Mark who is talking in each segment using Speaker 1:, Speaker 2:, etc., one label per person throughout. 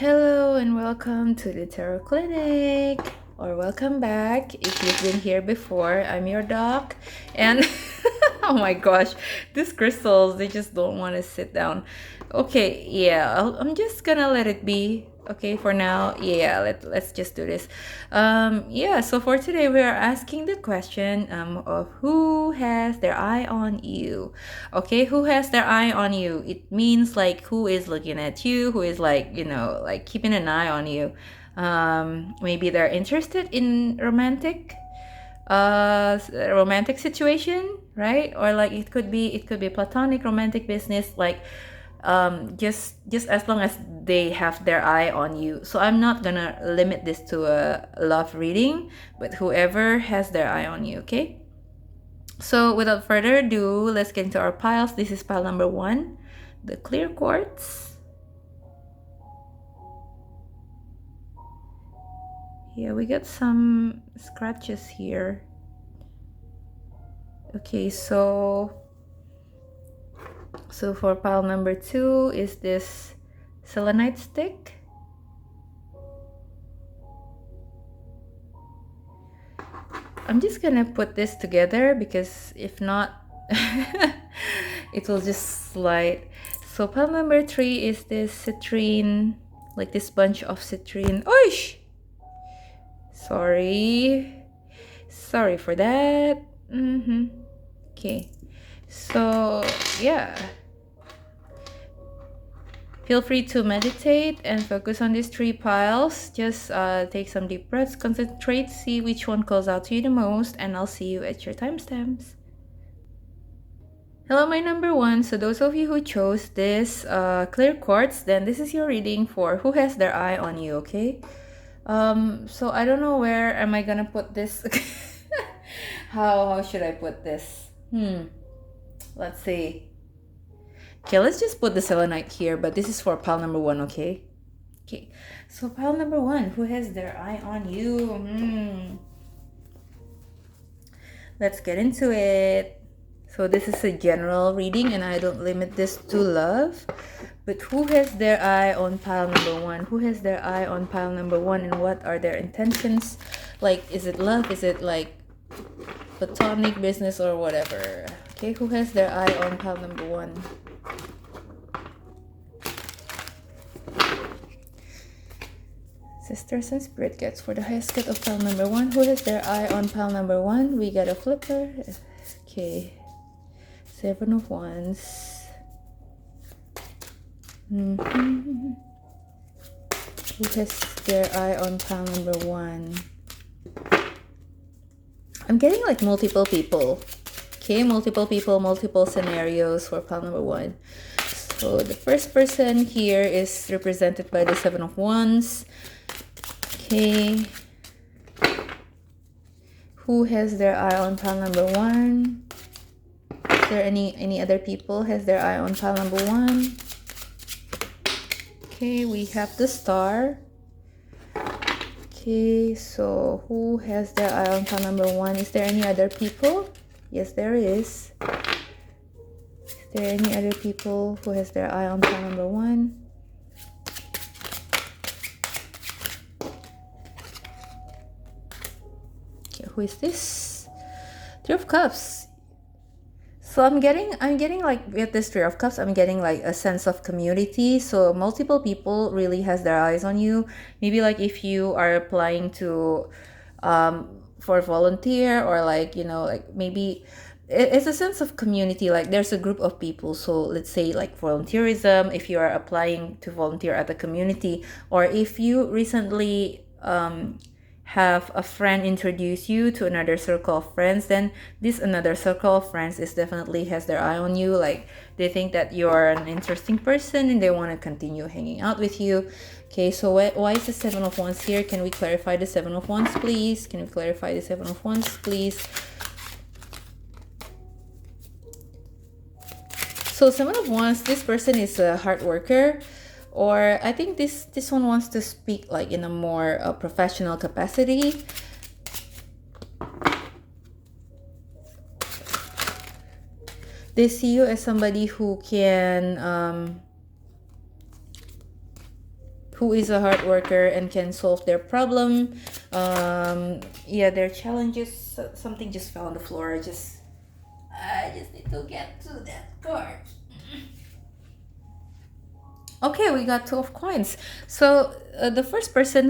Speaker 1: Hello and welcome to the Tarot Clinic, or welcome back if you've been here before. I'm your doc, and oh my gosh, these crystals, they just don't want to sit down. Okay, yeah, I'm just gonna let it be. Okay, for now, yeah, let's just do this. Yeah, so for today, we are asking the question of who has their eye on you. Okay, who has their eye on you? It means like who is looking at you, who is like, like keeping an eye on you. Maybe they're interested in romantic situation, right? Or like it could be platonic romantic business, like just as long as they have their eye on you. So I'm not gonna limit this to a love reading, but whoever has their eye on you. Okay, so without further ado, let's get into our piles. This is pile number 1, the clear quartz. Yeah, we got some scratches here. Okay, so for pile number 2 is this selenite stick. I'm just gonna put this together because if not, it will just slide. So pile number 3 is this citrine, like this bunch of citrine. Oish! Sorry for that. Okay, so yeah, feel free to meditate and focus on these 3 piles. Just take some deep breaths, concentrate, see which one calls out to you the most, and I'll see you at your timestamps. Hello, my number 1. So those of you who chose this clear quartz, then this is your reading for who has their eye on you. Okay, so I don't know where am I gonna put this. How should I put this? Let's see. Okay, let's just put the selenite here, but this is for pile number 1. Okay, so pile number 1, who has their eye on you? Let's get into it. So this is a general reading and I don't limit this to love, but who has their eye on pile number 1? Who has their eye on pile number 1, and what are their intentions? Like, is it love? Is it like platonic business or whatever? Okay, who has their eye on pile number 1? Sisters and spirit guides for the highest cut of pile number 1. Who has their eye on pile number 1? We got a flipper. Okay, 7 of Wands. Who has their eye on pile number 1? I'm getting like multiple people. Okay, multiple people, multiple scenarios for pile number 1. So the first person here is represented by the 7 of Wands. Okay, who has their eye on pile number 1? Is there any other people has their eye on pile number 1? Okay, we have the star. Okay, so who has their eye on pile number 1? Is there any other people? Yes, there is. Is there any other people who has their eye on pile number 1? Okay, who is this? 3 of Cups. So I'm getting like with this 3 of Cups, I'm getting like a sense of community. So multiple people really has their eyes on you. Maybe like if you are applying to for volunteer, or like, like maybe it's a sense of community. Like there's a group of people. So let's say like volunteerism, if you are applying to volunteer at the community, or if you recently have a friend introduce you to another circle of friends, then this another circle of friends is definitely has their eye on you. Like they think that you're an interesting person and they want to continue hanging out with you. Okay, so why is the 7 of Wands here? Can we clarify the 7 of Wands, please? Can we clarify the 7 of Wands, please? So 7 of Wands, this person is a hard worker, or I think this one wants to speak like in a more professional capacity. They see you as somebody who who is a hard worker and can solve their problem. Yeah, their challenges. Something just fell on the floor. I just need to get to that card. Okay, we got 2 of coins. So the first person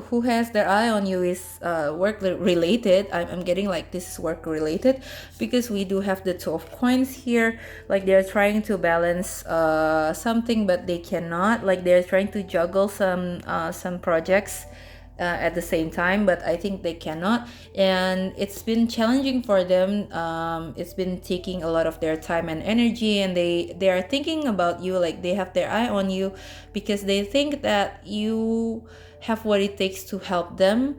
Speaker 1: who has their eye on you is work related. I'm getting like this is work related because we do have the 2 of coins here. Like they're trying to balance something, but they cannot. Like they're trying to juggle some projects at the same time, but I think they cannot, and it's been challenging for them. It's been taking a lot of their time and energy, and they are thinking about you, like they have their eye on you because they think that you have what it takes to help them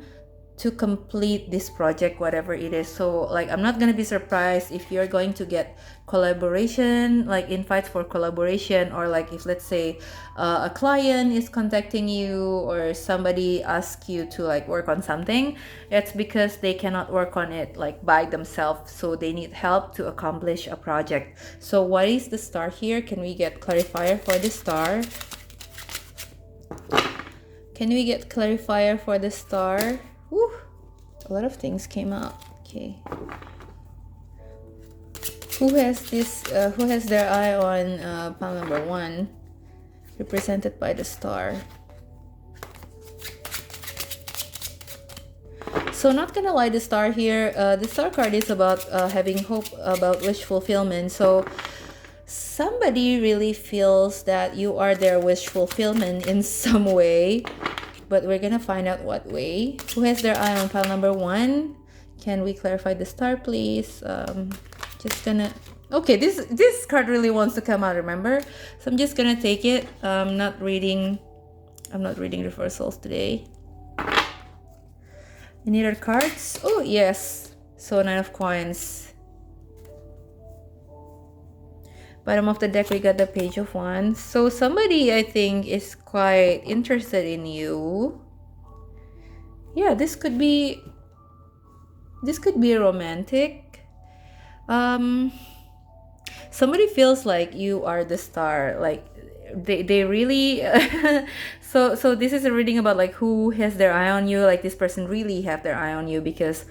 Speaker 1: to complete this project, whatever it is. So like I'm not gonna be surprised if you're going to get collaboration, like invites for collaboration, or like if let's say a client is contacting you or somebody asks you to like work on something, it's because they cannot work on it like by themselves, so they need help to accomplish a project. So what is the star here? Can we get clarifier for the star? Can we get clarifier for the star? Woo! A lot of things came out. Okay. Who has this? Who has their eye on pile number 1, represented by the star? So not gonna lie, the star here. The star card is about having hope, about wish fulfillment. So somebody really feels that you are their wish fulfillment in some way, but we're gonna find out what way. Who has their eye on pile number 1? Can we clarify the star, please? Just gonna... Okay, this card really wants to come out, remember? So I'm just gonna take it. I'm not reading reversals today. Any other cards? Oh, yes. So 9 of coins. Bottom of the deck, we got the Page of Wands. So somebody, I think, is quite interested in you. Yeah, this could be romantic. Somebody feels like you are the star. Like they really so this is a reading about like who has their eye on you. Like this person really have their eye on you because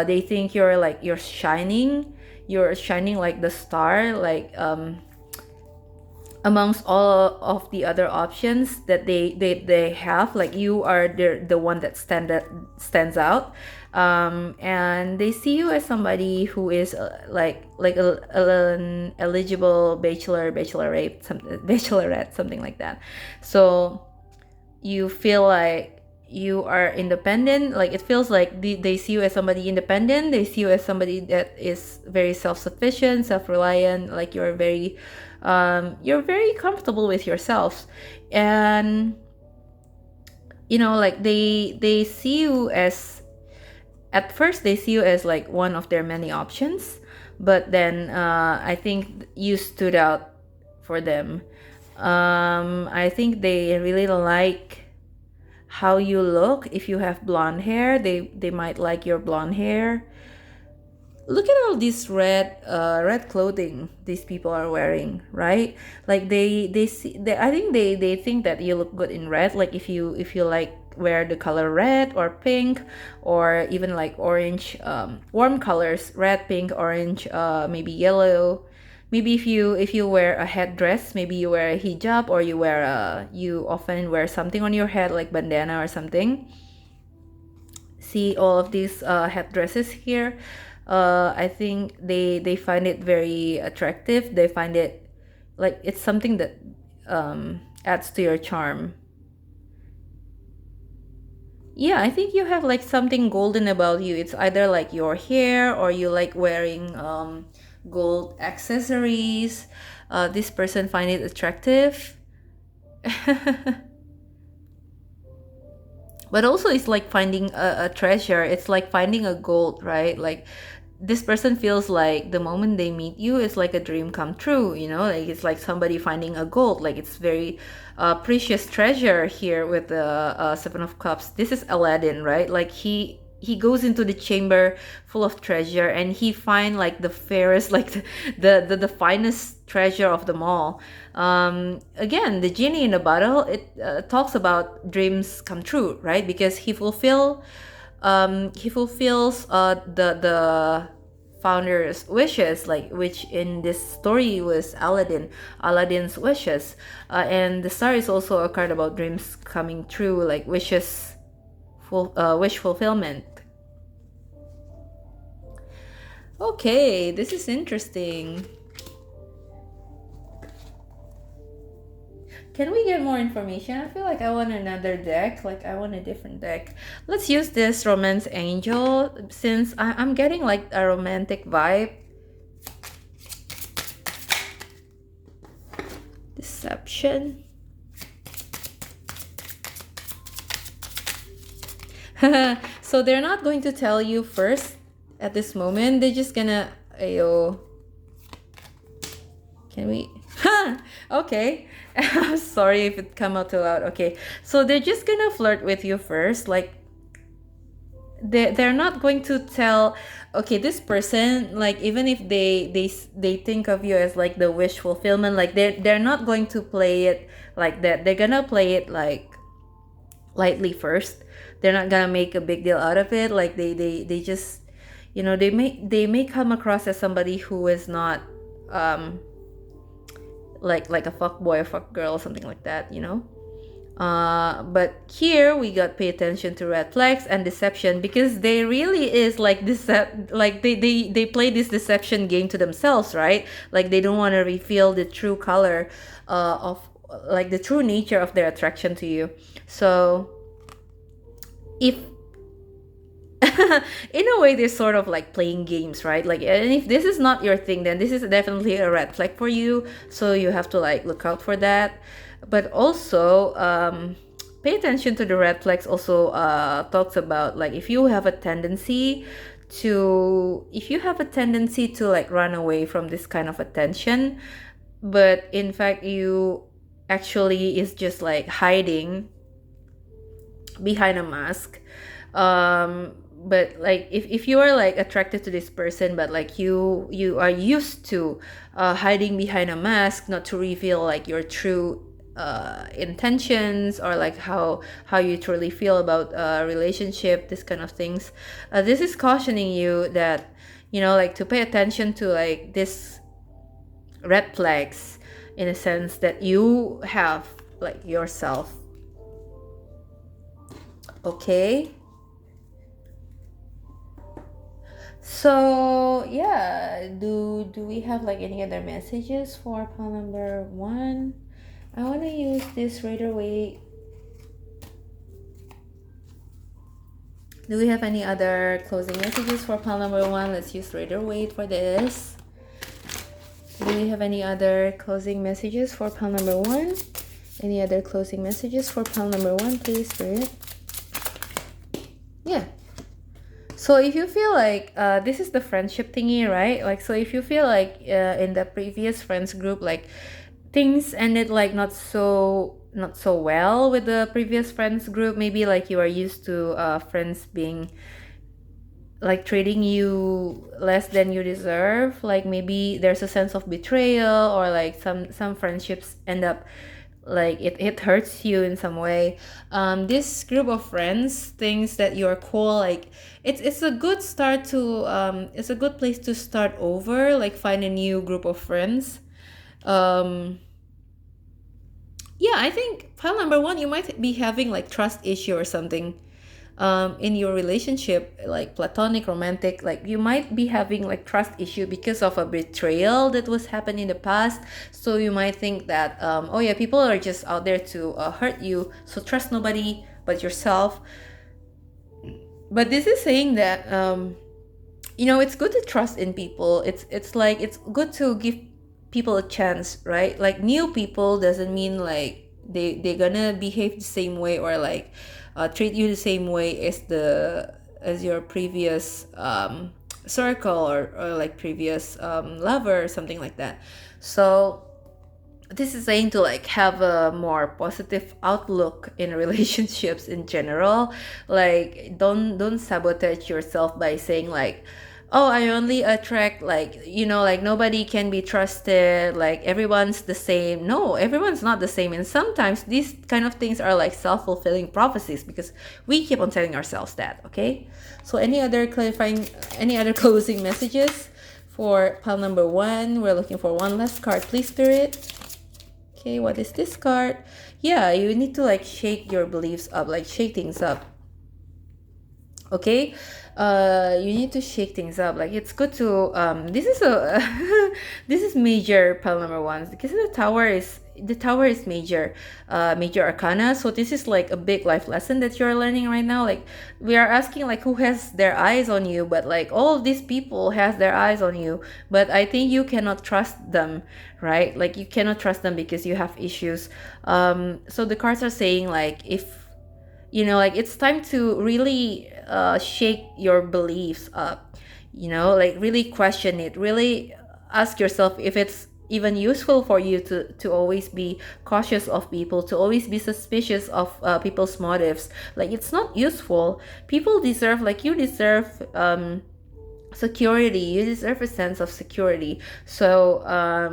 Speaker 1: they think you're shining. You're shining like the star, like amongst all of the other options that they have. Like you are the one that stands out, and they see you as somebody who is like an eligible bachelorette, something like that. So you feel like you are independent. Like it feels like they see you as somebody independent. They see you as somebody that is very self-sufficient, self-reliant. Like you're very comfortable with yourself, and like they see you as, at first they see you as like one of their many options, but then I think you stood out for them. I think they really like how you look. If you have blonde hair, they might like your blonde hair. Look at all this red clothing these people are wearing, right? Like I think they think that you look good in red. Like if you like wear the color red or pink, or even like orange, warm colors, red, pink, orange, maybe yellow. Maybe if you wear a headdress, maybe you wear a hijab, or you often wear something on your head like bandana or something. See all of these headdresses here. I think they find it very attractive. They find it like it's something that adds to your charm. Yeah, I think you have like something golden about you. It's either like your hair, or you like wearing gold accessories. This person find it attractive. But also it's like finding a treasure. It's like finding a gold, right? Like this person feels like the moment they meet you, it's like a dream come true, like it's like somebody finding a gold. Like it's very precious treasure here with the 7 of Cups. This is Aladdin, right? Like he he goes into the chamber full of treasure, and he find like the fairest, like the finest treasure of them all. Again, the genie in the bottle, it talks about dreams come true, right? Because he fulfills the founder's wishes, like, which in this story was Aladdin's wishes. And the star is also a card about dreams coming true, like wish fulfillment. Okay, this is interesting. Can we get more information? I feel like I want another deck. Like, I want a different deck. Let's use this Romance Angel, since I'm getting like a romantic vibe. Deception. So they're not going to tell you first at this moment. They're just gonna... Ayo. Can we... Okay. I'm sorry if it come out too loud. Okay. So they're just gonna flirt with you first. Like, they're not going to tell... Okay, this person, like, even if they think of you as like the wish fulfillment, like they're not going to play it like that. They're gonna play it like lightly first. They're not gonna make a big deal out of it. Like they just, you know, they may come across as somebody who is not like a fuck boy or fuck girl or something like that, you know. But here we got pay attention to red flags and deception, because they really is like like they play this deception game to themselves, right? Like they don't want to reveal the true color of like the true nature of their attraction to you. So if in a way they're sort of like playing games, right? Like, and if this is not your thing, then this is definitely a red flag for you, so you have to like look out for that. But also pay attention to the red flags. Also talks about like if you have a tendency to like run away from this kind of attention, but in fact you actually is just like hiding behind a mask. But like if you are like attracted to this person, but like you are used to hiding behind a mask, not to reveal like your true intentions, or like how you truly feel about a relationship, this kind of things. This is cautioning you that, you know, like to pay attention to like this red flags, in a sense that you have like yourself. Okay. So yeah, do we have like any other messages for pile number 1? I want to use this Raider Weight. Do we have any other closing messages for pile number 1? Let's use Raider Weight for this. Do we have any other closing messages for pile number 1? Any other closing messages for pile number 1, please, Spirit? Yeah. So if you feel like this is the friendship thingy, right? Like, so if you feel like in the previous friends group, like things ended like not so well with the previous friends group, maybe like you are used to friends being like treating you less than you deserve, like maybe there's a sense of betrayal, or like some friendships end up like it hurts you in some way. This group of friends thinks that you're cool. Like it's a good start to it's a good place to start over, like find a new group of friends. Yeah, I think pile number 1, you might be having like trust issue or something in your relationship, like platonic, romantic. Like you might be having like trust issue because of a betrayal that was happened in the past. So you might think that oh yeah, people are just out there to hurt you, so trust nobody but yourself. But this is saying that you know, it's good to trust in people. It's like it's good to give people a chance, right? Like new people doesn't mean like they're gonna behave the same way, or like treat you the same way as your previous circle, or like previous lover or something like that. So this is saying to like have a more positive outlook in relationships in general. Like don't sabotage yourself by saying like, oh, I only attract like, like nobody can be trusted, like everyone's the same. No, everyone's not the same. And sometimes these kind of things are like self-fulfilling prophecies because we keep on telling ourselves that. Okay, so any other closing messages for pile number 1? We're looking for one last card, please, Spirit. Okay, what is this card? Yeah, you need to like shake your beliefs up, like shake things up. Okay, you need to shake things up. Like it's good to this is a this is major pile number 1 because the tower is major major arcana. So this is like a big life lesson that you're learning right now. Like we are asking like who has their eyes on you, but like all of these people has their eyes on you, but I think you cannot trust them, right? Like you cannot trust them because you have issues. So the cards are saying like if like it's time to really shake your beliefs up, like really question it, really ask yourself if it's even useful for you to always be cautious of people, to always be suspicious of people's motives. Like it's not useful. People deserve, like you deserve security, you deserve a sense of security. So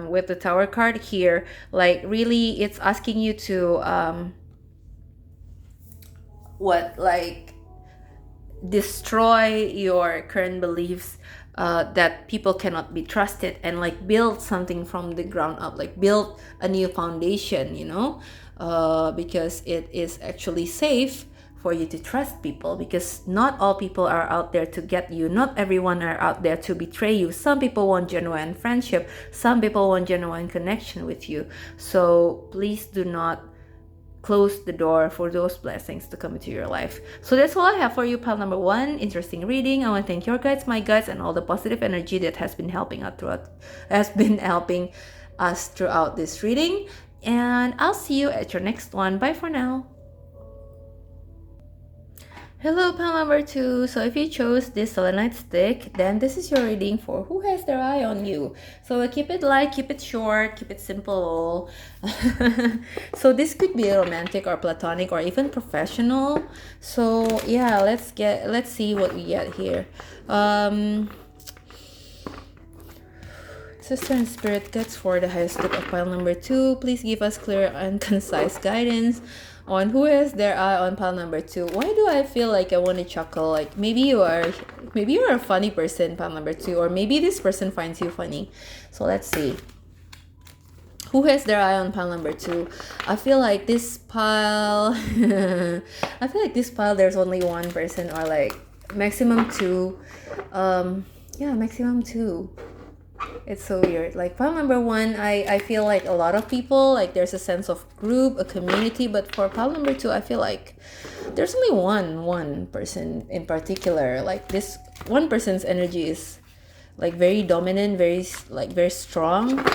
Speaker 1: with the Tower card here, like really it's asking you to like destroy your current beliefs that people cannot be trusted, and like build something from the ground up, like build a new foundation, because it is actually safe for you to trust people, because not all people are out there to get you, not everyone are out there to betray you. Some people want genuine friendship, some people want genuine connection with you. So please do not close the door for those blessings to come into your life. So that's all I have for you, pile number 1. Interesting reading. I want to thank your guides, my guides, and all the positive energy that has been helping us throughout this reading. And I'll see you at your next one. Bye for now. Hello, pile number 2. So if you chose this selenite stick, then this is your reading for who has their eye on you. So keep it light, keep it short, keep it simple. So this could be romantic or platonic or even professional. So yeah, let's see what we get here. Sister and Spirit Guides for the highest good of pile number 2. Please give us clear and concise guidance on who has their eye on pile number 2. Why do I feel like I want to chuckle? Like maybe you are a funny person, pile number 2, or maybe this person finds you funny. So let's see. Who has their eye on pile number 2? I feel like this pile there's only one person, or like maximum 2. Yeah, maximum 2. It's so weird. Like pile number 1, I feel like a lot of people, like there's a sense of group, a community. But for pile number 2, I feel like there's only one person in particular. Like this one person's energy is like very dominant, very strong.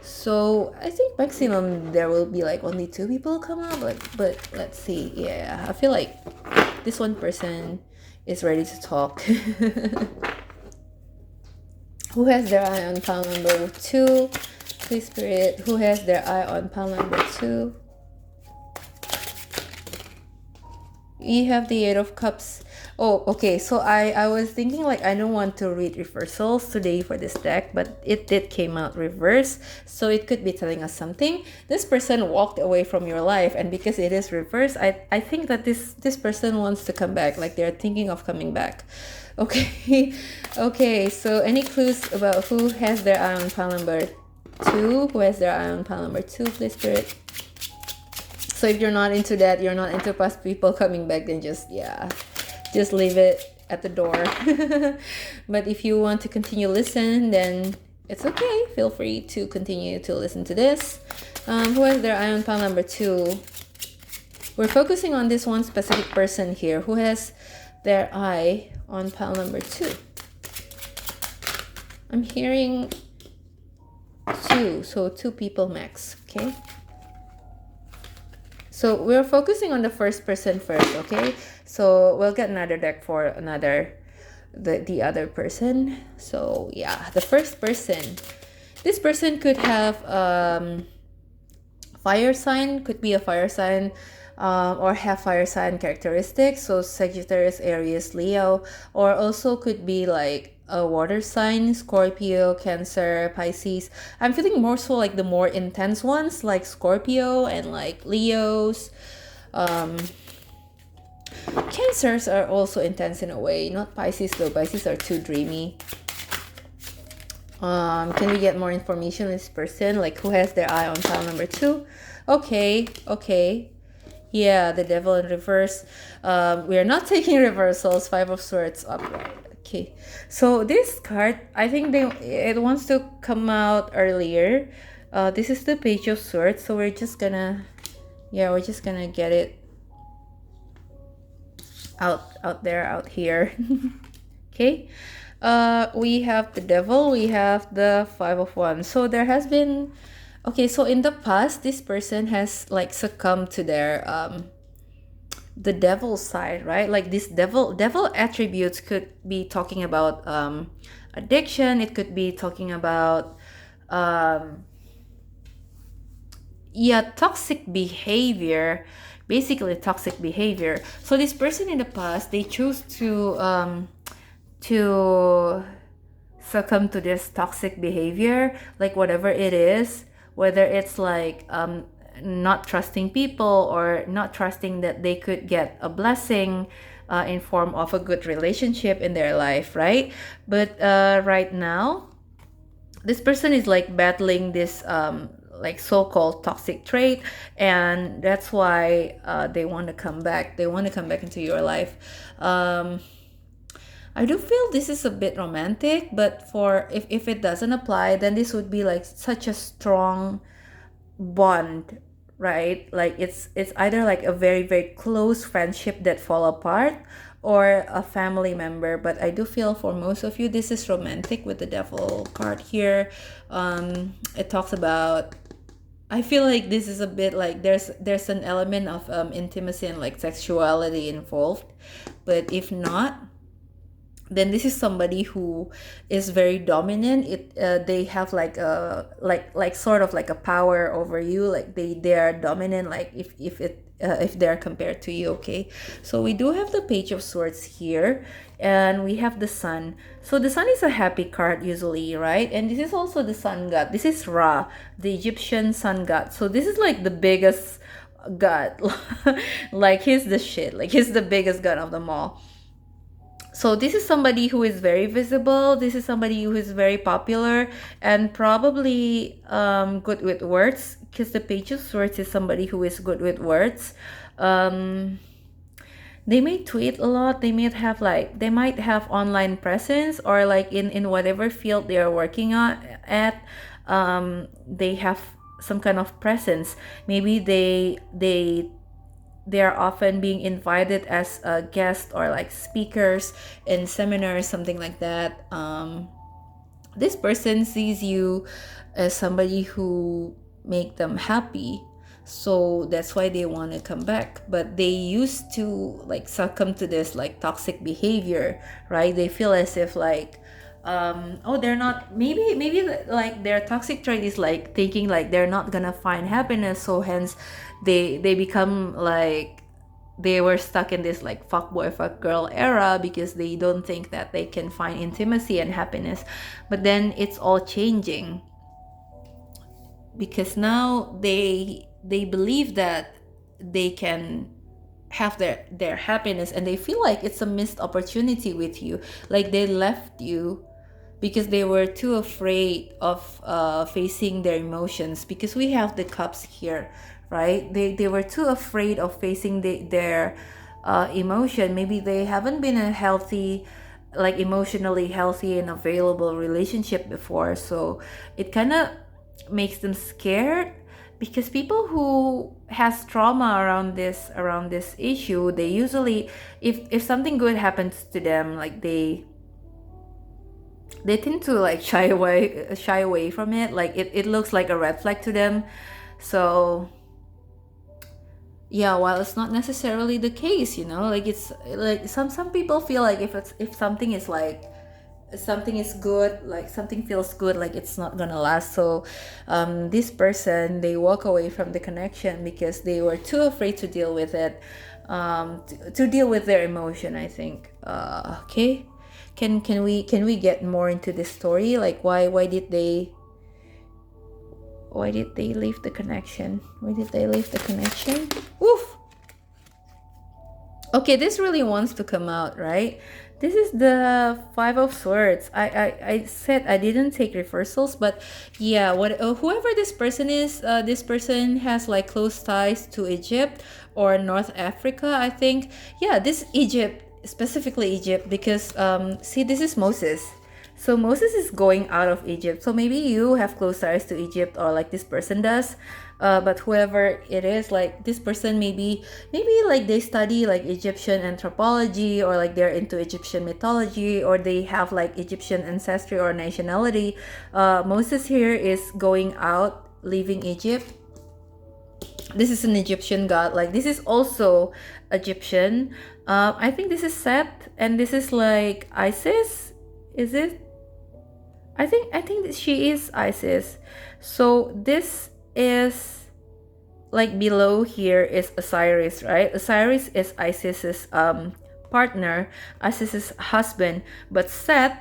Speaker 1: So I think maximum there will be like only 2 people come up. But let's see. Yeah, I feel like this one person is ready to talk. Who has their eye on pile number 2? Please, Spirit, who has their eye on pile number 2? You have the 8 of Cups. Oh, okay. So I was thinking like I don't want to read reversals today for this deck, but it did came out reverse. So it could be telling us something. This person walked away from your life, and because it is reverse, I think that this person wants to come back. Like they're thinking of coming back. Okay. Okay, so any clues about who has their eye on pile number 2? Who has their eye on pile number 2, please, Spirit? So if you're not into that, you're not into past people coming back, then just leave it at the door. But if you want to continue listen, then it's okay. Feel free to continue to listen to this. Who has their eye on pile number 2? We're focusing on this one specific person here. Who has their eye on pile number 2? I'm hearing 2, so 2 people max. Okay, so we're focusing on the first person first. Okay, so we'll get another deck for the other person. So yeah, the first person, this person could have fire sign, could be a fire sign, or have fire sign characteristics, so Sagittarius, Aries, Leo, or also could be like a water sign, Scorpio, Cancer, Pisces. I'm feeling more so like the more intense ones, like Scorpio and like Leos. um Cancers are also intense in a way, not Pisces though. Pisces are too dreamy. Can we get more information on this person? Like, who has their eye on tile number 2? Okay, okay. Yeah, the devil in reverse. We are not taking reversals. 5 of Swords upright. Okay, so this card, I think it wants to come out earlier. This is the Page of Swords, so we're just gonna get it out here. Okay. We have the devil, we have the 5 of Wands. So there has been, okay, so in the past this person has like succumbed to their the devil side, right? Like this devil attributes could be talking about addiction, it could be talking about toxic behavior, basically toxic behavior. So this person in the past, they choose to succumb to this toxic behavior, like whatever it is, whether it's like not trusting people or not trusting that they could get a blessing in form of a good relationship in their life, right? But right now this person is like battling this like so-called toxic trait, and that's why they want to come back into your life. I do feel this is a bit romantic, but for if it doesn't apply, then this would be like such a strong bond, right? Like it's either like a very very close friendship that fall apart, or a family member. But I do feel for most of you this is romantic with the devil card here. It talks about, I feel like this is a bit like there's an element of intimacy and like sexuality involved. But if not, then this is somebody who is very dominant. They have like a like sort of like a power over you, like they are dominant, like if they're compared to you. Okay, so we do have the Page of Swords here, and we have the Sun. So the Sun is a happy card usually, right? And this is also the sun god. This is Ra, the Egyptian sun god. So this is like the biggest god. Like he's the shit, like he's the biggest god of them all. So this is somebody who is very visible. This is somebody who is very popular and probably good with words, because the Page of Swords is somebody who is good with words. They may tweet a lot. They might have online presence, or like in whatever field they are working on at. They have some kind of presence. Maybe they are often being invited as a guest or like speakers in seminars, something like that. This person sees you as somebody who make them happy, so that's why they want to come back. But they used to like succumb to this like toxic behavior, right? They feel as if like they're not, maybe like their toxic trait is like thinking like they're not gonna find happiness, so hence they become like they were stuck in this like fuck boy fuck girl era, because they don't think that they can find intimacy and happiness. But then it's all changing, because now they believe that they can have their happiness, and they feel like it's a missed opportunity with you. Like they left you because they were too afraid of facing their emotions, because we have the cups here, right? They were too afraid of facing their emotion. Maybe they haven't been a healthy, like emotionally healthy and available relationship before, so it kind of makes them scared. Because people who has trauma around this issue, they usually, if something good happens to them, like they tend to like shy away from it. Like it looks like a red flag to them. So yeah, while it's not necessarily the case, like it's like some people feel like if something is like something is good, like something feels good, like it's not gonna last. So this person, they walk away from the connection because they were too afraid to deal with it, to deal with their emotion, I think. Okay, can we get more into this story? Like why did they leave the connection? Why did they leave the connection? Woof. Okay, this really wants to come out, right? This is the Five of Swords. I said I didn't take reversals, but yeah, whoever this person has like close ties to Egypt or North Africa, I think. Yeah, this Egypt, specifically Egypt, because see, this is Moses. So Moses is going out of Egypt. So maybe you have close ties to Egypt, or like this person does. But whoever it is, like this person, maybe like they study like Egyptian anthropology, or like they're into Egyptian mythology, or they have like Egyptian ancestry or nationality. Moses here is going out, leaving Egypt. This is an Egyptian god. Like this is also Egyptian. I think this is Set, and this is like Isis. Is it? I think that she is Isis. So this is like below here is Osiris, right? Osiris is Isis's partner, Isis's husband, but Seth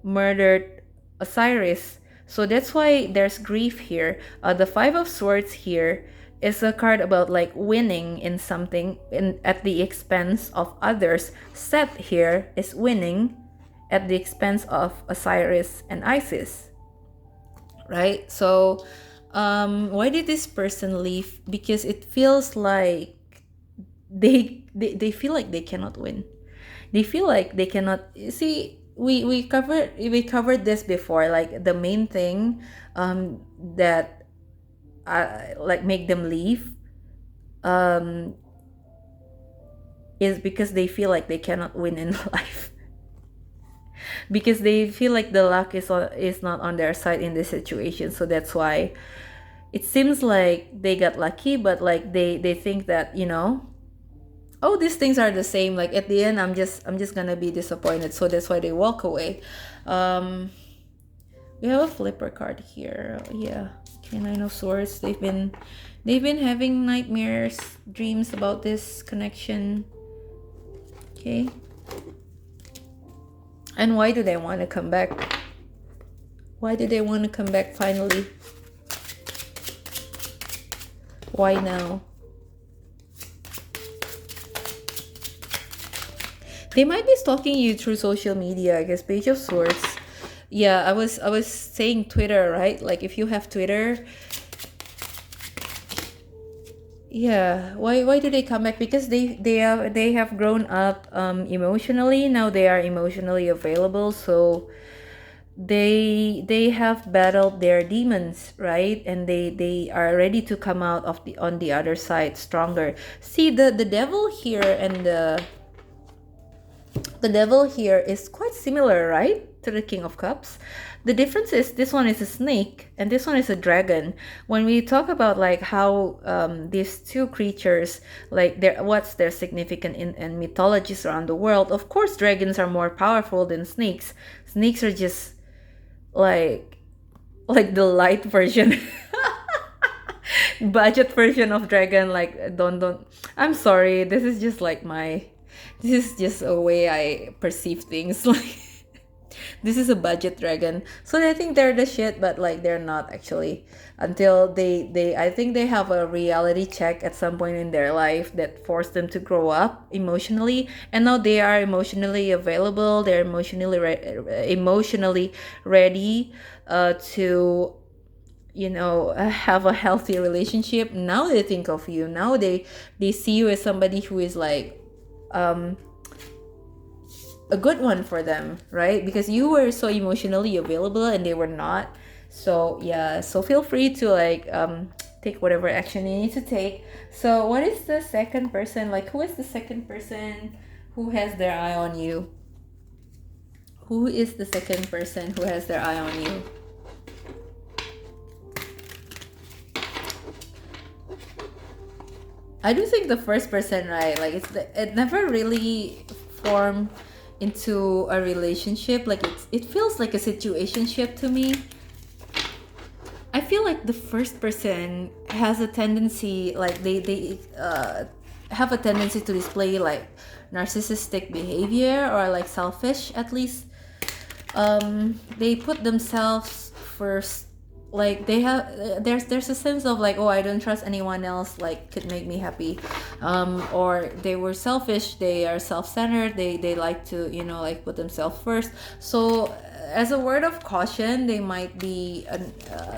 Speaker 1: murdered Osiris. So that's why there's grief here. The Five of Swords here is a card about like winning in something at the expense of others. Seth here is winning at the expense of Osiris and Isis, right? So why did this person leave? Because it feels like they feel like they cannot win. They feel like they cannot see. We covered this before. Like the main thing that like make them leave is because they feel like they cannot win in life, because they feel like the luck is not on their side in this situation. So that's why it seems like they got lucky, but like they think that, oh, these things are the same. Like at the end, I'm just gonna be disappointed. So that's why they walk away. We have a flipper card here. Yeah, okay, Nine of Swords. They've been having nightmares, dreams about this connection. Okay. And why do they want to come back? Why do they want to come back finally? Why now? They might be stalking you through social media, I guess. Page of Swords. Yeah, I was saying Twitter, right? Like if you have Twitter. Yeah, why do they come back? Because they have grown up emotionally. Now they are emotionally available, so they have battled their demons, right? And they are ready to come out of on the other side stronger. See, the devil here and the devil here is quite similar, right, to the King of Cups. The difference is this one is a snake and this one is a dragon. When we talk about like how these two creatures, like what's their significance in mythologies around the world, of course dragons are more powerful than snakes. Snakes are just like the light version budget version of dragon. Like don't I'm sorry, this is just like this is just a way I perceive things. Like this is a budget dragon, so they think they're the shit, but like they're not actually, until they I think they have a reality check at some point in their life that forced them to grow up emotionally, and now they are emotionally available. They're emotionally ready to have a healthy relationship. Now they think of you. Now they see you as somebody who is like a good one for them, right? Because you were so emotionally available and they were not. So yeah, so feel free to like take whatever action you need to take. So what is the second person? Like, who is the second person who has their eye on you? Who is the second person who has their eye on you? I do think the first person, right? Like it never really formed into a relationship, like it feels like a situationship to me. I feel like the first person has a tendency, like they have a tendency to display like narcissistic behavior, or like selfish at least. They put themselves first, like they have there's a sense of like, oh, I don't trust anyone else like could make me happy, or they were selfish, they are self-centered, they like to, you know, like put themselves first. So as a word of caution, they might be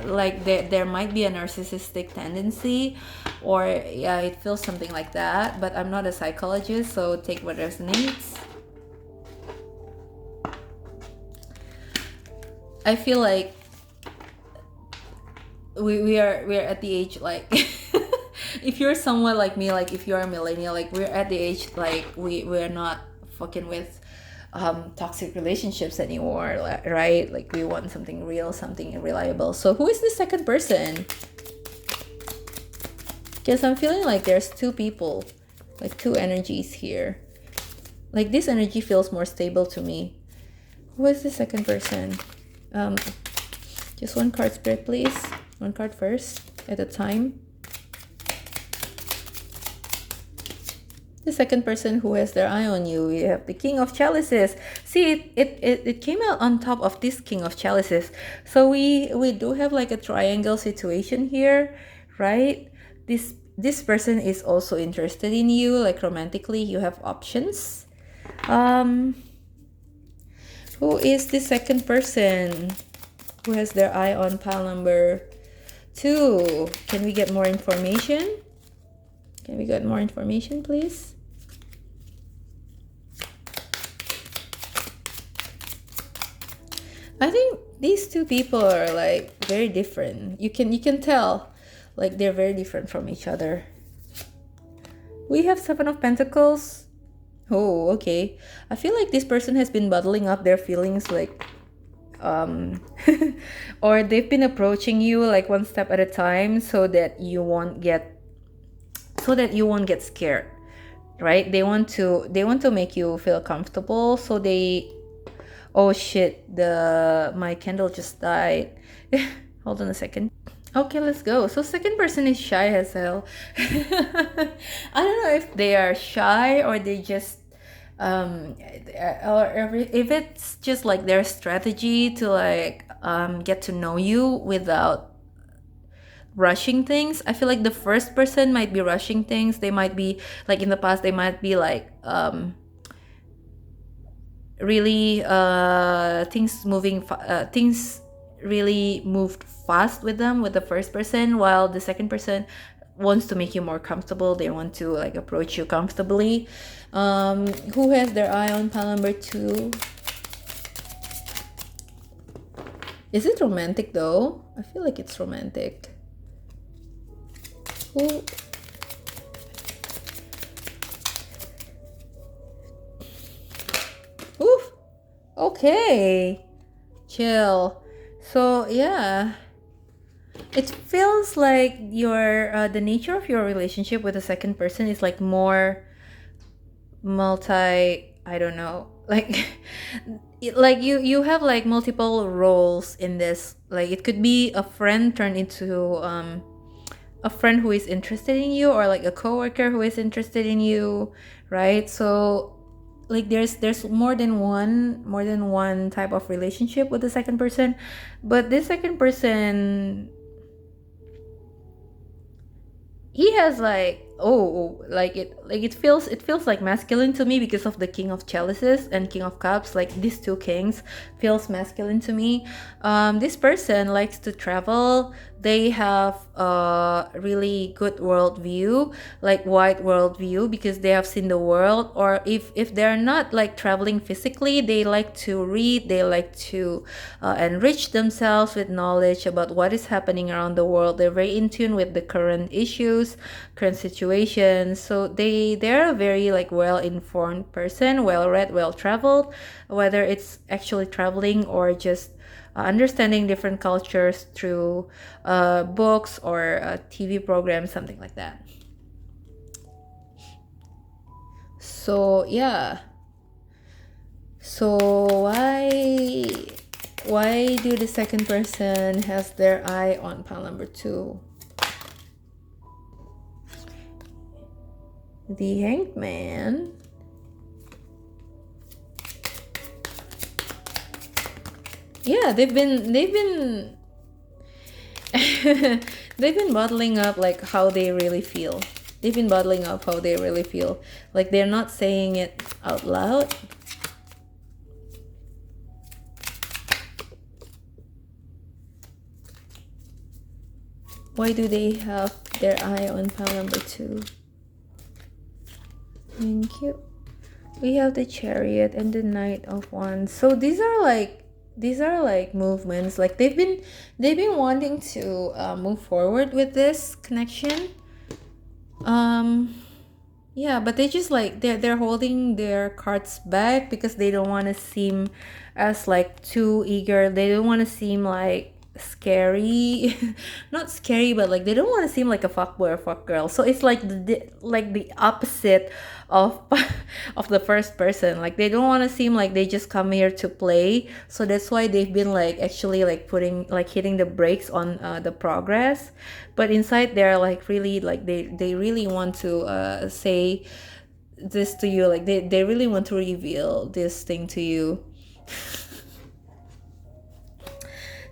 Speaker 1: like there might be a narcissistic tendency, or yeah, it feels something like that, but I'm not a psychologist, so take what resonates. I feel like we're at the age like if you're someone like me, like if you're a millennial, like we're at the age like we're not fucking with toxic relationships anymore, right? Like we want something real, something reliable. So who is the second person? Because I'm feeling like there's two people, like two energies here. Like this energy feels more stable to me. Who is the second person? Just one card, Spirit, please. One card first at a time. The second person who has their eye on you. We have the King of Chalices. See, it came out on top of this King of Chalices. So we do have like a triangle situation here, right? This person is also interested in you, like romantically. You have options. Who is the second person who has their eye on pile number 2? Can we get more information? Can we get more information, please? I think these two people are like very different. You can tell like they're very different from each other. We have Seven of Pentacles. Oh, okay. I feel like this person has been bottling up their feelings, like or they've been approaching you like one step at a time, so that you won't get scared, right? They want to make you feel comfortable, so they, oh shit, my candle just died. Hold on a second. Okay, let's go. So second person is shy as hell. I don't know if they are shy or they just or if it's just like their strategy to like get to know you without rushing things. I feel like the first person might be rushing things. They might be like, in the past they might be like really things really moved fast with them, with the first person, while the second person wants to make you more comfortable. They want to like approach you comfortably. Who has their eye on pile number 2? Is it romantic though? I feel like it's romantic. Who? Oof. Okay. Chill. So yeah, it feels like the nature of your relationship with the second person is like more I don't know, like like you have like multiple roles in this. Like it could be a friend turned into a friend who is interested in you, or like a coworker who is interested in you, right? So like there's more than one type of relationship with the second person, but this second person, he has like, like it feels like masculine to me because of the King of Chalices and King of Cups. Like these two kings feels masculine to me. This person likes to travel. They have a really good world view, like wide world view, because they have seen the world. Or if they're not like traveling physically, they like to read, they like to enrich themselves with knowledge about what is happening around the world. They're very in tune with the current issues, current situations. So they're a very like well-informed person, well-read, well-traveled, whether it's actually traveling or just understanding different cultures through books or TV programs, something like that. So yeah, So why do the second person has their eye on pile number 2? The Hanged Man. Yeah, they've been they've been bottling up like how they really feel. They've been bottling up how they really feel. Like they're not saying it out loud. Why do they have their eye on pile number 2? Thank you. We have the Chariot and the Knight of Wands. So these are like movements. Like they've been wanting to move forward with this connection. Yeah, but they just like they're holding their cards back because they don't want to seem as like too eager. They don't want to seem like scary. Not scary, but like they don't want to seem like a fuckboy or fuckgirl. So it's like the opposite of of the first person. Like they don't want to seem like they just come here to play. So that's why they've been like actually like putting like hitting the brakes on the progress. But inside they're like really like they really want to say this to you. Like they really want to reveal this thing to you.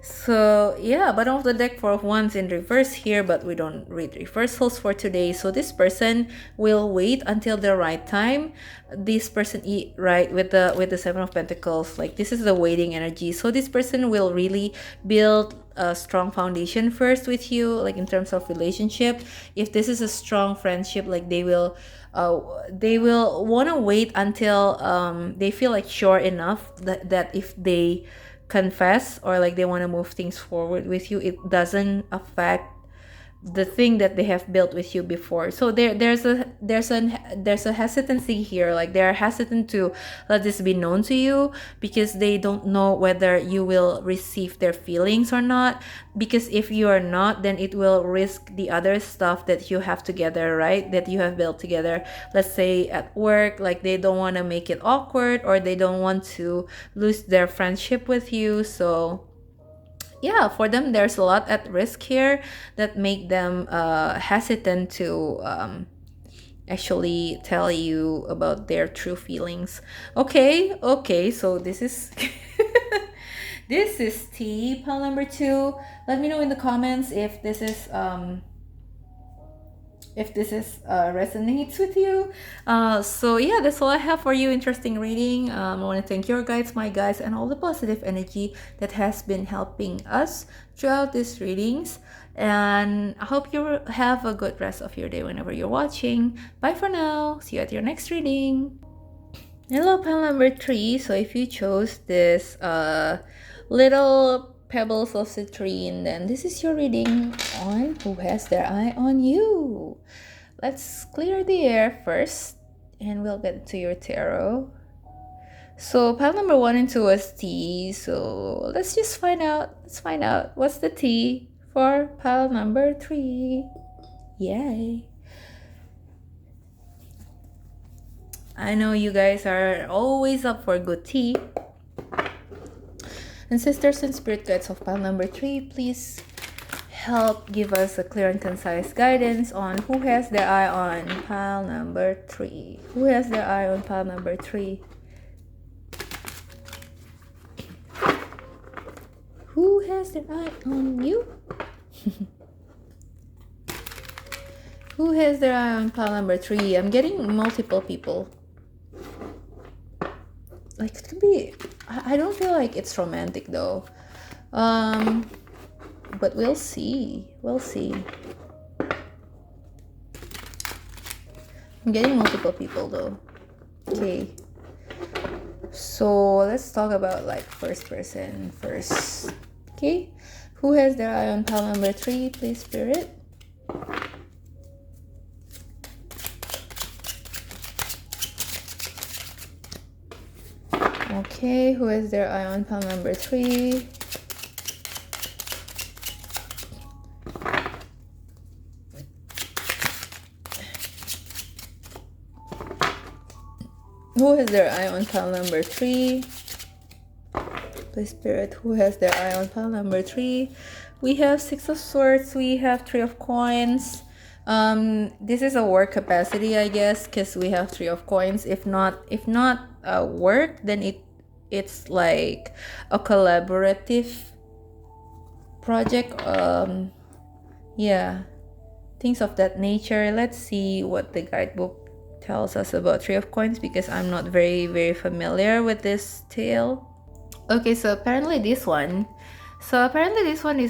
Speaker 1: So yeah, bottom of the deck, 4 of Wands in reverse here, but we don't read reversals for today. So this person will wait until the right time. This person right with the 7 of Pentacles, like this is the waiting energy. So this person will really build a strong foundation first with you, like in terms of relationship. If this is a strong friendship, like they will want to wait until they feel like sure enough that if they confess or like they want to move things forward with you, it doesn't affect the thing that they have built with you before. So there's a hesitancy here. Like they're hesitant to let this be known to you because they don't know whether you will receive their feelings or not. Because if you are not, then it will risk the other stuff that you have together, right? That you have built together. Let's say at work, like they don't want to make it awkward or they don't want to lose their friendship with you. So yeah, for them there's a lot at risk here that make them hesitant to actually tell you about their true feelings. Okay, so this is this is T, pile number 2. Let me know in the comments if this is resonates with you. So yeah, that's all I have for you. Interesting reading. I want to thank your guides, my guides, and all the positive energy that has been helping us throughout these readings. And I hope you have a good rest of your day whenever you're watching. Bye for now. See you at your next reading. Hello, pile number 3. So if you chose this little pebbles of citrine, then this is your reading on who has their eye on you. Let's clear the air first and we'll get to your tarot. So pile number 1 and 2 was T. So let's just find out. Let's find out what's the T for pile number 3. Yay. I know you guys are always up for good tea. And sisters and spirit guides of pile number 3, please help give us a clear and concise guidance on who has their eye on pile number 3. Who has their eye on pile number 3? Who has their eye on you? Who has their eye on pile number 3? I'm getting multiple people. Like it could be, I don't feel like it's romantic though. But we'll see. We'll see. I'm getting multiple people though. Okay. So let's talk about like first person first. Okay. Who has their eye on pile number 3, please, spirit? Okay, who has their eye on pile number 3? Who has their eye on pile number 3? Please, Spirit, who has their eye on pile number 3? We have 6 of Swords. We have 3 of Coins. This is a work capacity, I guess, because we have 3 of Coins. If not work, then it's like a collaborative project. Yeah, things of that nature. Let's see what the guidebook tells us about 3 of Coins, because I'm not very familiar with this tale. Okay, so apparently this one is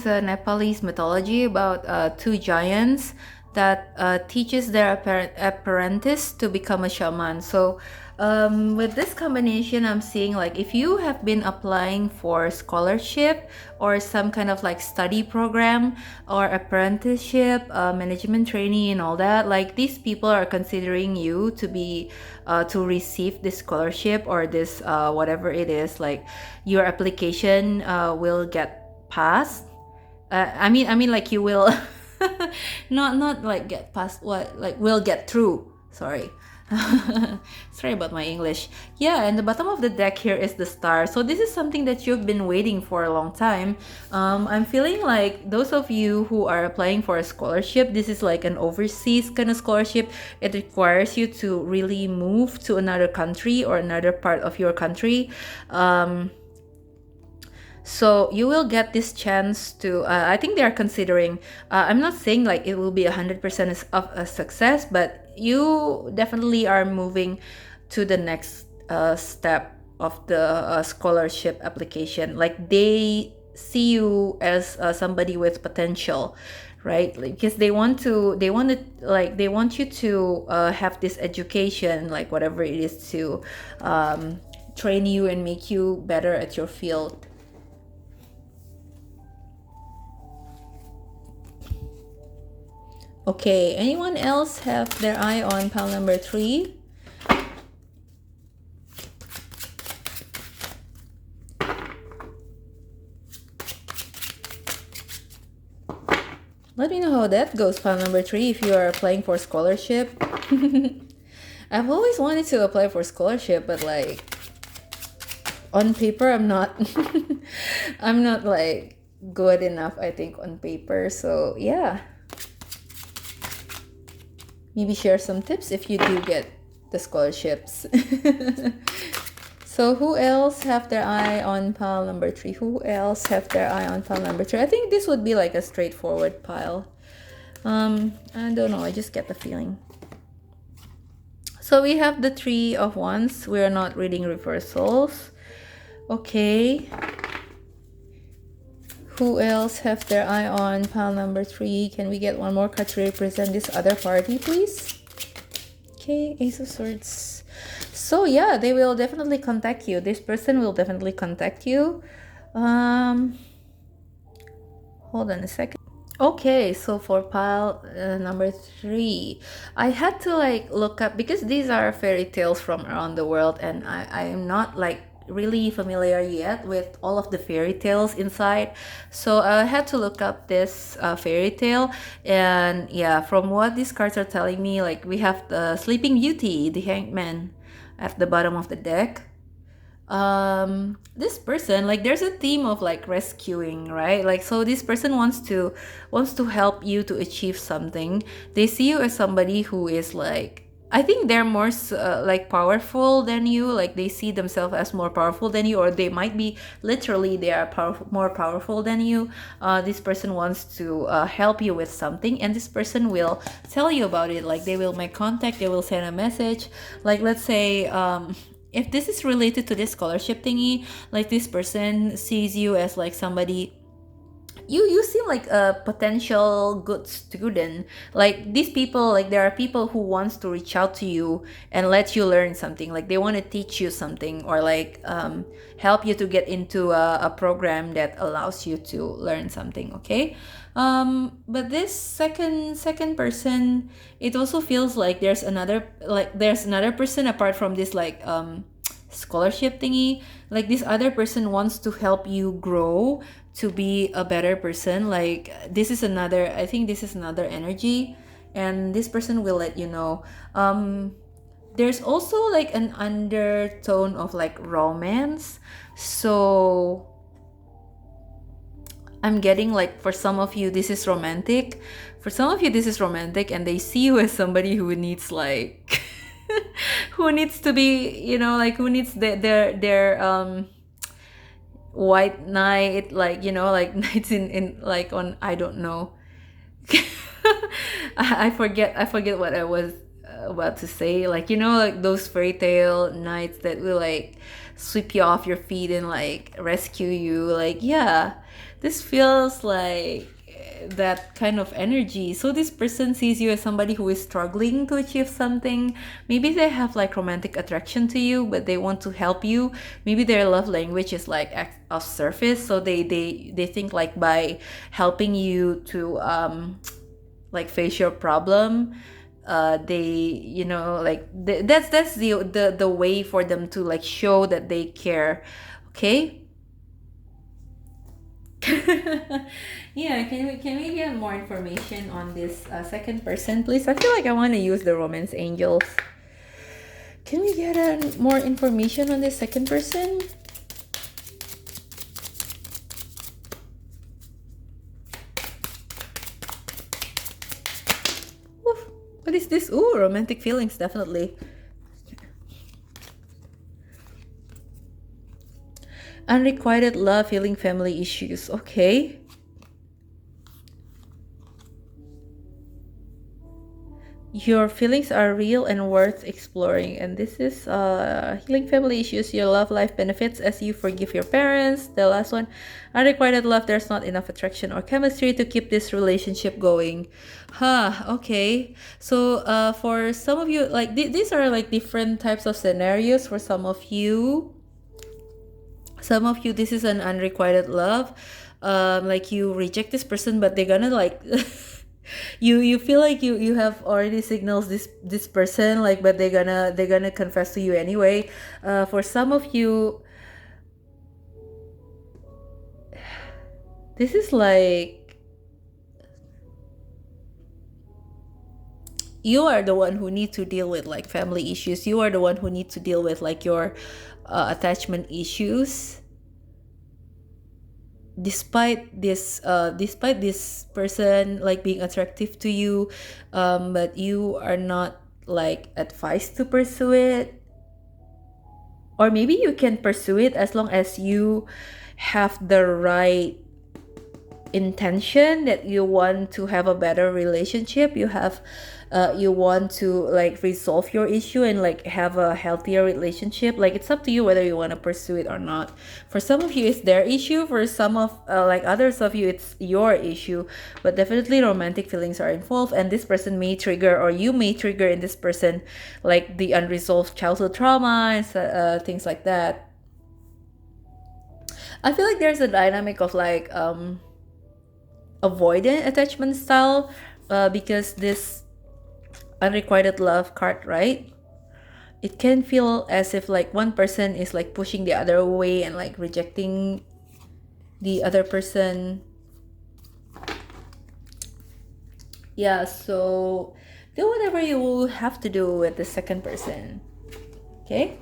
Speaker 1: a Nepalese mythology about 2 giants that teaches their apprentice to become a shaman. So with this combination, I'm seeing like if you have been applying for scholarship or some kind of like study program or apprenticeship, management training and all that, like these people are considering you to be to receive this scholarship or this whatever it is, like your application will get passed. I mean like you will not like get past, what, like will get through, sorry. Sorry about my English. Yeah, and the bottom of the deck here is the Star. So this is something that you've been waiting for a long time. I'm feeling like those of you who are applying for a scholarship, this is like an overseas kind of scholarship. It requires you to really move to another country or another part of your country. So you will get this chance to, I think they are considering, I'm not saying like it will be 100% of a success, but you definitely are moving to the next step of the scholarship application. Like they see you as somebody with potential, right? Like, because they want you to have this education, like whatever it is, to train you and make you better at your field. Okay, anyone else have their eye on pile number 3? Let me know how that goes, pile number 3, if you are applying for scholarship. I've always wanted to apply for scholarship, but like on paper I'm not I'm not like good enough, I think, on paper. So yeah, maybe share some tips if you do get the scholarships. So who else have their eye on pile number 3? Who else have their eye on pile number 3? I think this would be like a straightforward pile. I don't know, I just get the feeling. So we have the 3 of Wands. We are not reading reversals. Okay. Who else have their eye on pile number 3? Can we get one more card to represent this other party, please? Okay, Ace of Swords. So yeah, they will definitely contact you. This person will definitely contact you. Hold on a second. Okay, so for pile number 3, I had to like look up, because these are fairy tales from around the world, and I am not like really familiar yet with all of the fairy tales inside. So I had to look up this fairy tale, and yeah, from what these cards are telling me, like we have the Sleeping Beauty, the Hanged Man at the bottom of the deck. This person, like there's a theme of like rescuing, right? Like, so this person wants to help you to achieve something. They see you as somebody who is like, I think they're more like powerful than you. Like they see themselves as more powerful than you, or they might be literally they are more powerful than you. This person wants to help you with something, and this person will tell you about it. Like they will make contact, they will send a message. Like let's say if this is related to this scholarship thingy, like this person sees you as like somebody, you seem like a potential good student. Like these people, like there are people who wants to reach out to you and let you learn something. Like they want to teach you something, or like help you to get into a program that allows you to learn something. Okay, but this second person, it also feels like there's another person apart from this like scholarship thingy. Like this other person wants to help you grow to be a better person. Like this is another, I think this is another energy, and this person will let you know. there's also like an undertone of like romance. So I'm getting like, for some of you this is romantic. For some of you this is romantic, and they see you as somebody who needs like who needs to be, like, who needs their white knight, like, like nights in like on, I don't know. I forget what I was about to say, like, like those fairy tale knights that will like sweep you off your feet and like rescue you. Like, yeah, this feels like that kind of energy. So this person sees you as somebody who is struggling to achieve something. Maybe they have like romantic attraction to you, but they want to help you. Maybe their love language is like off surface, so they think like by helping you to like face your problem, they, like that's the way for them to like show that they care. Okay. Yeah, can we get more information on this second person, please? I feel like I want to use the romance angels. Can we get more information on this second person? Oof, what is this? Ooh, romantic feelings, definitely. Unrequited love, healing family issues. Okay. Your feelings are real and worth exploring. And this is healing family issues, your love life benefits as you forgive your parents. The last one, unrequited love, there's not enough attraction or chemistry to keep this relationship going. Okay. So for some of you, like these are like different types of scenarios. For some of you, this is an unrequited love. Like you reject this person, but they're gonna like you feel like you have already signals this person, like, but they're gonna confess to you anyway. For some of you, this is like you are the one who need to deal with like family issues. You are the one who need to deal with like your attachment issues. Despite this person like being attractive to you, but you are not like advised to pursue it. Or maybe you can pursue it as long as you have the right intention, that you want to have a better relationship, you want to like resolve your issue and like have a healthier relationship. Like, it's up to you whether you want to pursue it or not. For some of you it's their issue, for some of like others of you it's your issue, but definitely romantic feelings are involved, and this person may trigger, or you may trigger in this person, like the unresolved childhood trauma and things like that. I feel like there's a dynamic of like avoidant attachment style, because this unrequited love card, right? It can feel as if like one person is like pushing the other away and like rejecting the other person. Yeah, so do whatever you have to do with the second person. Okay.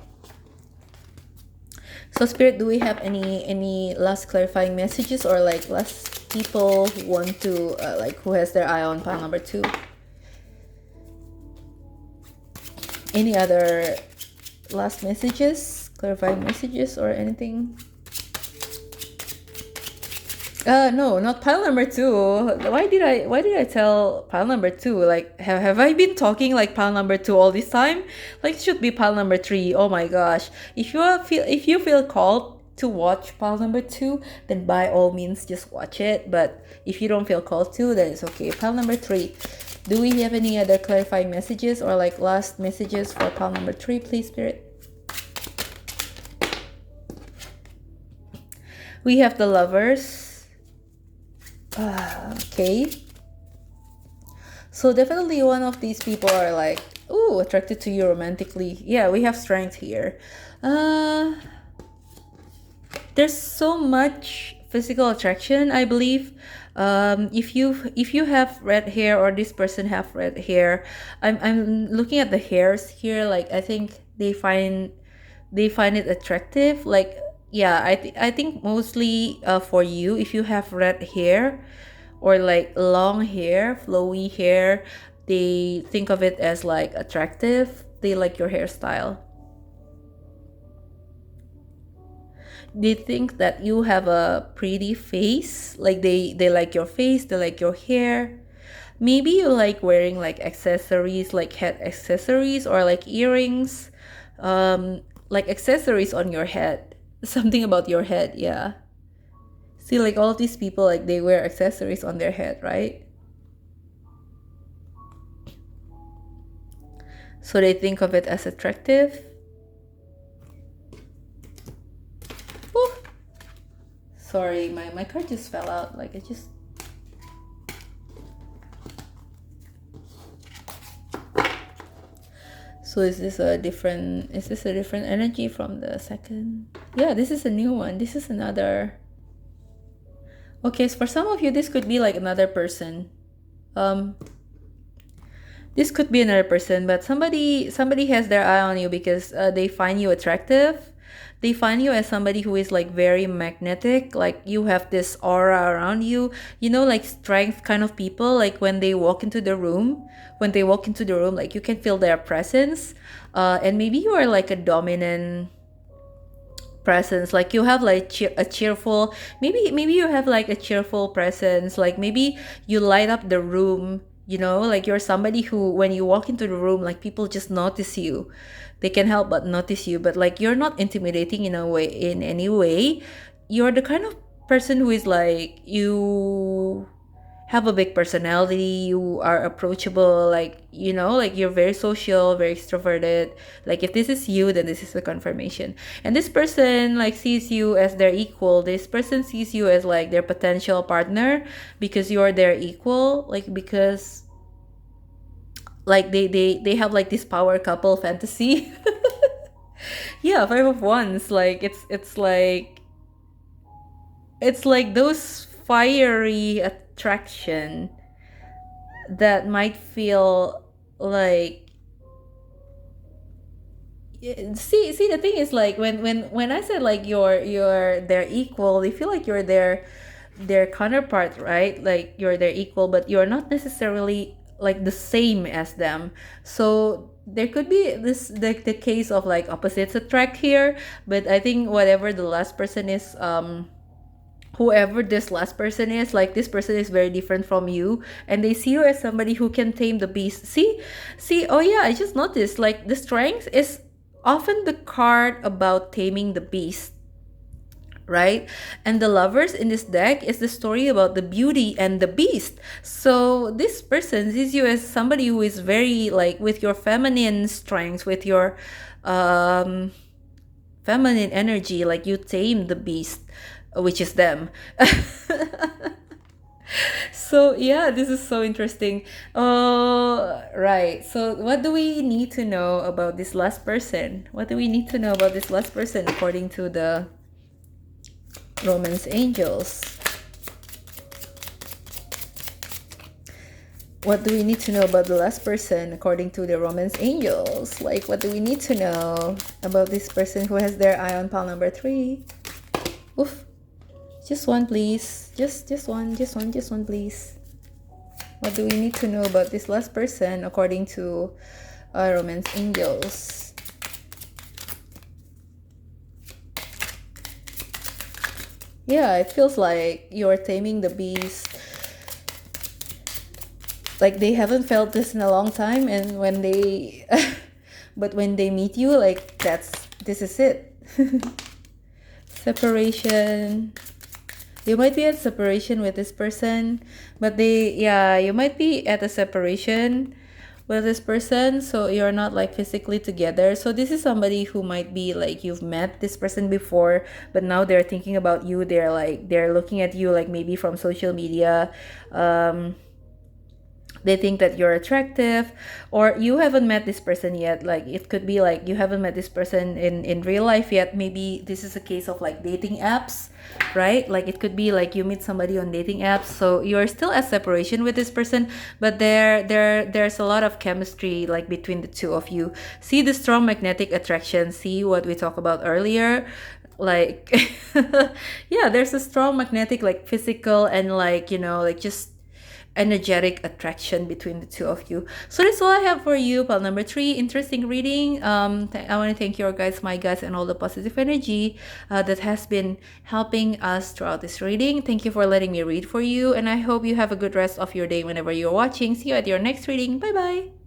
Speaker 1: So Spirit, do we have any last clarifying messages, or like last people who want to like who has their eye on pile number 2? Any other last messages, clarifying messages, or anything? No, not pile number 2. Why did I tell pile number 2? Like, have I been talking like pile number 2 all this time? Like, it should be pile number 3. Oh my gosh. If you feel called to watch pile number 2, then by all means just watch it. But if you don't feel called to, then it's okay. Pile number 3. Do we have any other clarifying messages or like last messages for pile number 3, please, Spirit? We have the Lovers. Okay. So definitely one of these people are like, ooh, attracted to you romantically. Yeah, we have strength here. There's so much physical attraction, I believe. If you have red hair, or this person have red hair, I'm looking at the hairs here. Like, I think they find it attractive. Like, yeah, I think mostly for you, if you have red hair or like long hair, flowy hair, they think of it as like attractive. They like your hairstyle. They think that you have a pretty face. Like, they like your face, they like your hair. Maybe you like wearing like accessories, like head accessories, or like earrings, like accessories on your head. Something about your head, yeah. See, like all of these people, like they wear accessories on their head, right? So they think of it as attractive. Ooh. Sorry, my card just fell out. Like, it just. So is this a different energy from the second? Yeah, this is a new one. This is another. Okay, so for some of you, this could be like another person. Um, this could be another person, but somebody has their eye on you because they find you attractive. They find you as somebody who is like very magnetic. Like, you have this aura around you. Like strength kind of people. Like, when they walk into the room, like you can feel their presence. And maybe you are like a dominant presence. Like, you have like a cheerful, maybe you have like a cheerful presence. Like, maybe you light up the room. Like, you're somebody who, when you walk into the room, like people just notice you. They can help but notice you, but like, you're not intimidating in any way. You're the kind of person who is like, you have a big personality, you are approachable, like you're very social, very extroverted. Like, if this is you, then this is a confirmation. And this person like sees you as their equal. This person sees you as like their potential partner, because you are their equal. Like, because like they have like this power couple fantasy. Yeah, Five of Wands. Like, it's like those fiery attraction that might feel like. See, the thing is, like, when I said like you're their equal, they feel like you're their counterpart, right? Like, you're their equal, but you're not necessarily like the same as them. So there could be this the case of like opposites attract here. But I think whatever the last person is, whoever this last person is, like, this person is very different from you, and they see you as somebody who can tame the beast. See, oh yeah, I just noticed, like, the strength is often the card about taming the beast, right? And the lovers in this deck is the story about the beauty and the beast. So this person sees you as somebody who is very like with your feminine strengths, with your um feminine energy. Like, you tame the beast, which is them. So yeah, this is so interesting. Right. So what do we need to know about this last person? What do we need to know about this last person according to the Romance Angels? What do we need to know about the last person according to the Romance Angels? Like, what do we need to know about this person who has their eye on pile number 3? Oof. Just one, please. Just one, please. What do we need to know about this last person according to Romance Angels? Yeah, it feels like you're taming the beast. Like, they haven't felt this in a long time, and when they but when they meet you, like, this is it. Separation. You might be at separation with this person, but you might be at a separation with this person, so you're not like physically together. So this is somebody who might be like, you've met this person before, but now they're thinking about you. They're looking at you like maybe from social media. They think that you're attractive, or you haven't met this person yet. Like it could be like you haven't met this person in real life yet. Maybe this is a case of like dating apps, right? Like it could be like you meet somebody on dating apps, so you're still at separation with this person, but there's a lot of chemistry like between the two of you. See the strong magnetic attraction, see what we talked about earlier, like yeah, there's a strong magnetic, like physical and like, you know, like just energetic attraction between the two of you. So that's all I have for you, pal number 3. Interesting reading. I want to thank your guys, my guys, and all the positive energy that has been helping us throughout this reading. Thank you for letting me read for you, and I hope you have a good rest of your day whenever you're watching. See you at your next reading. Bye bye.